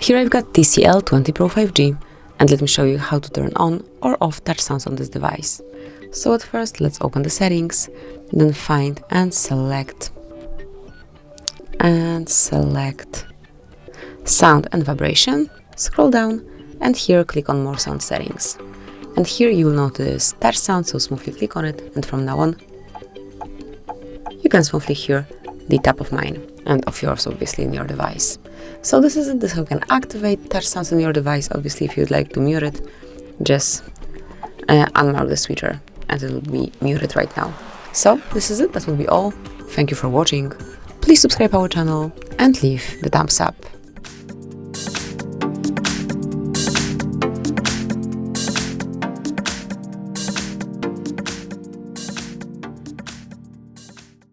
Here I've got TCL 20 Pro 5G, and let me show you how to turn on or off touch sounds on this device. So at first, let's open the settings, then find and select sound and vibration, scroll down, and here click on more sound settings. And here you will notice touch sound, so smoothly click on it, and from now on you can smoothly hear the tap of mine and of yours, obviously, in your device. So this is it. This is how you can activate touch sounds on your device. Obviously, if you'd like to mute it, just unmark the switcher and it will be muted right now. So this is it. That will be all. Thank you for watching. Please subscribe our channel and leave the thumbs up.